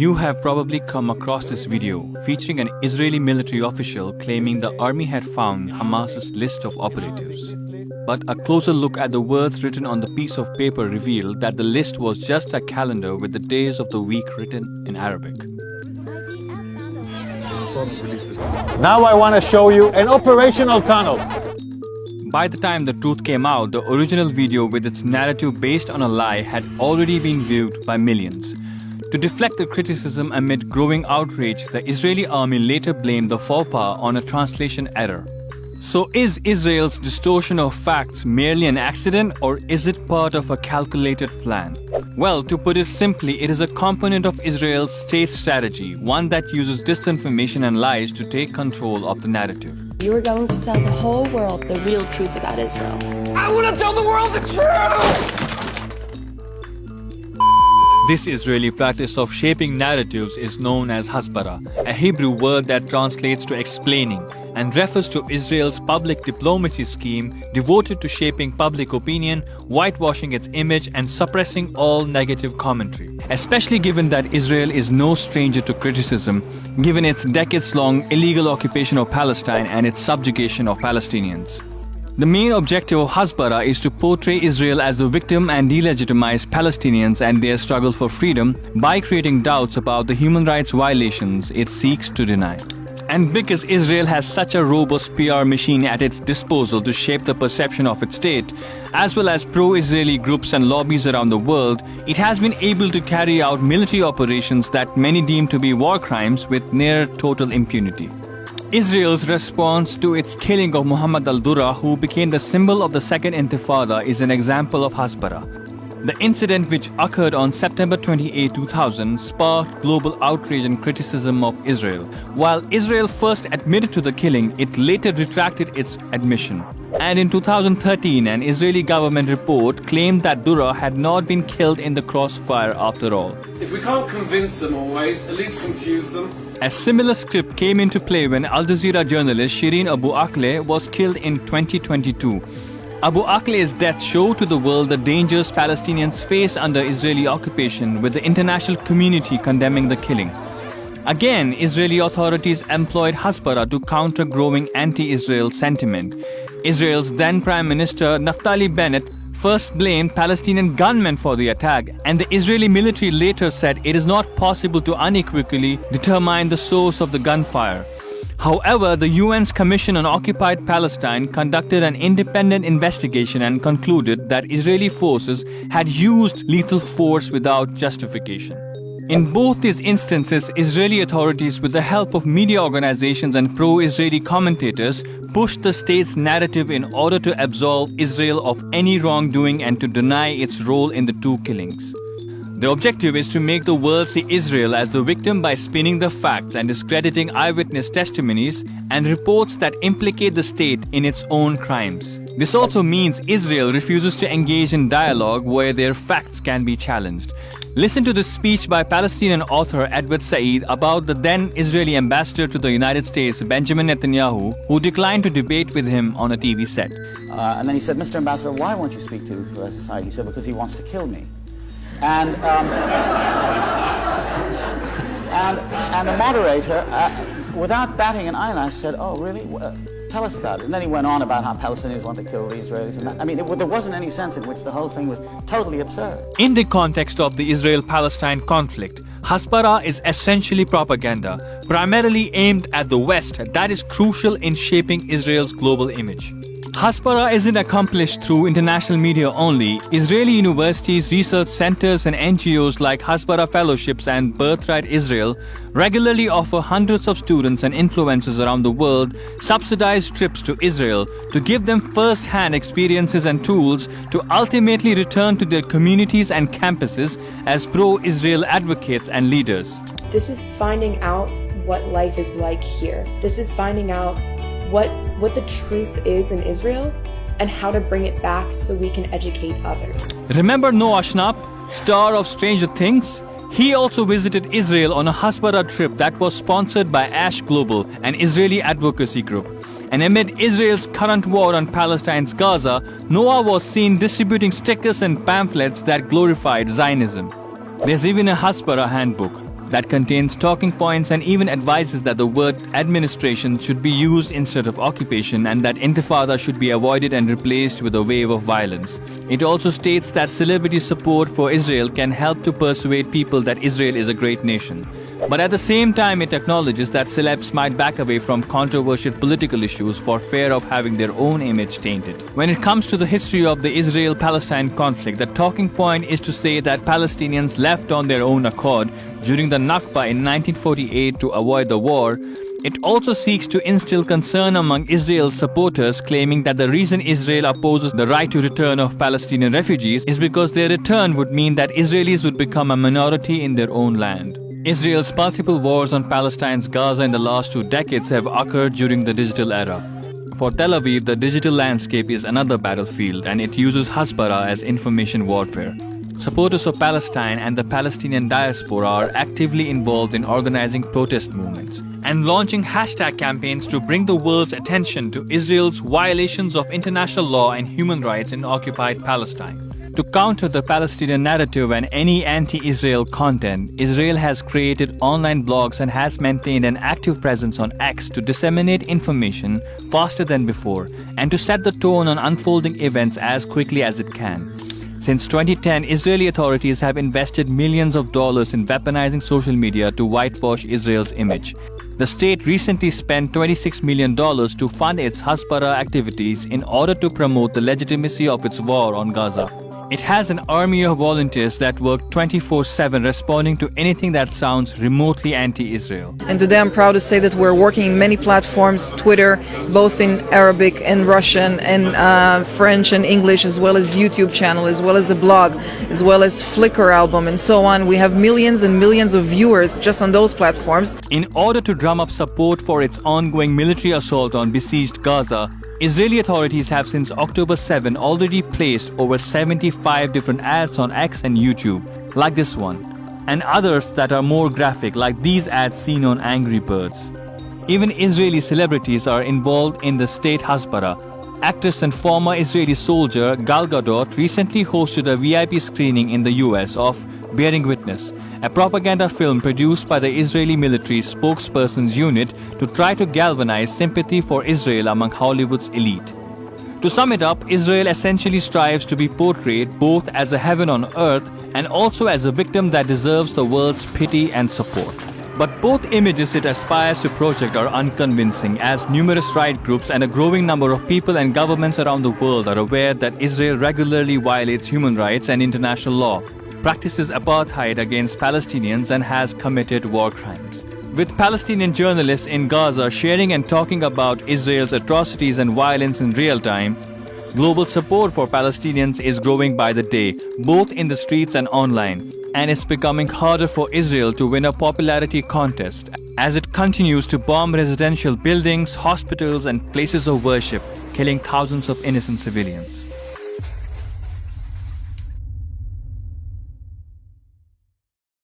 You have probably come across this video featuring an Israeli military official claiming the army had found Hamas's list of operatives. But a closer look at the words written on the piece of paper revealed that the list was just a calendar with the days of the week written in Arabic. Now I want to show you an operational tunnel. By the time the truth came out, the original video with its narrative based on a lie had already been viewed by millions. To deflect the criticism amid growing outrage, the Israeli army later blamed the faux pas on a translation error. So is Israel's distortion of facts merely an accident, or is it part of a calculated plan? Well, to put it simply, it is a component of Israel's state strategy, one that uses disinformation and lies to take control of the narrative. You are going to tell the whole world the real truth about Israel. I want to tell the world the truth! This Israeli practice of shaping narratives is known as hasbara, a Hebrew word that translates to explaining, and refers to Israel's public diplomacy scheme devoted to shaping public opinion, whitewashing its image, and suppressing all negative commentary. Especially given that Israel is no stranger to criticism, given its decades-long illegal occupation of Palestine and its subjugation of Palestinians. The main objective of hasbara is to portray Israel as the victim and delegitimize Palestinians and their struggle for freedom by creating doubts about the human rights violations it seeks to deny. And because Israel has such a robust PR machine at its disposal to shape the perception of its state, as well as pro-Israeli groups and lobbies around the world, it has been able to carry out military operations that many deem to be war crimes with near total impunity. Israel's response to its killing of Muhammad al-Durrah, who became the symbol of the Second Intifada, is an example of hasbara. The incident, which occurred on September 28, 2000, sparked global outrage and criticism of Israel. While Israel first admitted to the killing, it later retracted its admission. And in 2013, an Israeli government report claimed that Durrah had not been killed in the crossfire after all. If we can't convince them always, at least confuse them. A similar script came into play when Al Jazeera journalist Shireen Abu Akleh was killed in 2022. Abu Akleh's death showed to the world the dangers Palestinians face under Israeli occupation, with the international community condemning the killing. Again, Israeli authorities employed hasbara to counter growing anti-Israel sentiment. Israel's then Prime Minister Naftali Bennett first blamed Palestinian gunmen for the attack, and the Israeli military later said it is not possible to unequivocally determine the source of the gunfire. However, the UN's Commission on Occupied Palestine conducted an independent investigation and concluded that Israeli forces had used lethal force without justification. In both these instances, Israeli authorities, with the help of media organizations and pro-Israeli commentators, pushed the state's narrative in order to absolve Israel of any wrongdoing and to deny its role in the two killings. The objective is to make the world see Israel as the victim by spinning the facts and discrediting eyewitness testimonies and reports that implicate the state in its own crimes. This also means Israel refuses to engage in dialogue where their facts can be challenged. Listen to this speech by Palestinian author Edward Said about the then Israeli ambassador to the United States, Benjamin Netanyahu, who declined to debate with him on a TV set. And then he said, "Mr. Ambassador, why won't you speak to Said?" He said, "Because he wants to kill me." And the moderator, without batting an eyelash, said, "Oh, really? Tell us about it." And then he went on about how Palestinians want to kill the Israelis. And that. I mean, there wasn't any sense in which the whole thing was totally absurd. In the context of the Israel-Palestine conflict, hasbara is essentially propaganda, primarily aimed at the West, that is crucial in shaping Israel's global image. Hasbara isn't accomplished through international media only. Israeli universities, research centers, and NGOs like Hasbara Fellowships and Birthright Israel regularly offer hundreds of students and influencers around the world subsidized trips to Israel to give them first-hand experiences and tools to ultimately return to their communities and campuses as pro-Israel advocates and leaders. This is finding out what life is like here. This is finding out what the truth is in Israel and how to bring it back so we can educate others. Remember Noah Schnapp, star of Stranger Things? He also visited Israel on a hasbara trip that was sponsored by Ash Global, an Israeli advocacy group. And amid Israel's current war on Palestine's Gaza, Noah was seen distributing stickers and pamphlets that glorified Zionism. There's even a hasbara handbook. that contains talking points and even advises that the word administration should be used instead of occupation and that intifada should be avoided and replaced with a wave of violence. It also states that celebrity support for Israel can help to persuade people that Israel is a great nation. But at the same time, it acknowledges that celebs might back away from controversial political issues for fear of having their own image tainted. When it comes to the history of the Israel-Palestine conflict, the talking point is to say that Palestinians left on their own accord during the Nakba in 1948 to avoid the war. It also seeks to instill concern among Israel's supporters, claiming that the reason Israel opposes the right to return of Palestinian refugees is because their return would mean that Israelis would become a minority in their own land. Israel's multiple wars on Palestine's Gaza in the last 2 decades have occurred during the digital era. For Tel Aviv, the digital landscape is another battlefield, and it uses Hasbara as information warfare. Supporters of Palestine and the Palestinian diaspora are actively involved in organizing protest movements and launching hashtag campaigns to bring the world's attention to Israel's violations of international law and human rights in occupied Palestine. To counter the Palestinian narrative and any anti-Israel content, Israel has created online blogs and has maintained an active presence on X to disseminate information faster than before and to set the tone on unfolding events as quickly as it can. Since 2010, Israeli authorities have invested millions of dollars in weaponizing social media to whitewash Israel's image. The state recently spent $26 million to fund its Hasbara activities in order to promote the legitimacy of its war on Gaza. It has an army of volunteers that work 24/7 responding to anything that sounds remotely anti-Israel. And today I'm proud to say that we're working in many platforms, Twitter, both in Arabic and Russian and French and English, as well as YouTube channel, as well as a blog, as well as Flickr album and so on. We have millions and millions of viewers just on those platforms. In order to drum up support for its ongoing military assault on besieged Gaza, Israeli authorities have since October 7 already placed over 75 different ads on X and YouTube, like this one, and others that are more graphic, like these ads seen on Angry Birds. Even Israeli celebrities are involved in the state Hasbara. Actress and former Israeli soldier Gal Gadot recently hosted a VIP screening in the US of Bearing Witness, a propaganda film produced by the Israeli military spokesperson's unit to try to galvanize sympathy for Israel among Hollywood's elite. To sum it up, Israel essentially strives to be portrayed both as a heaven on earth and also as a victim that deserves the world's pity and support. But both images it aspires to project are unconvincing, as numerous right groups and a growing number of people and governments around the world are aware that Israel regularly violates human rights and international law, practices apartheid against Palestinians, and has committed war crimes. With Palestinian journalists in Gaza sharing and talking about Israel's atrocities and violence in real time, global support for Palestinians is growing by the day, both in the streets and online, and it's becoming harder for Israel to win a popularity contest as it continues to bomb residential buildings, hospitals, and places of worship, killing thousands of innocent civilians.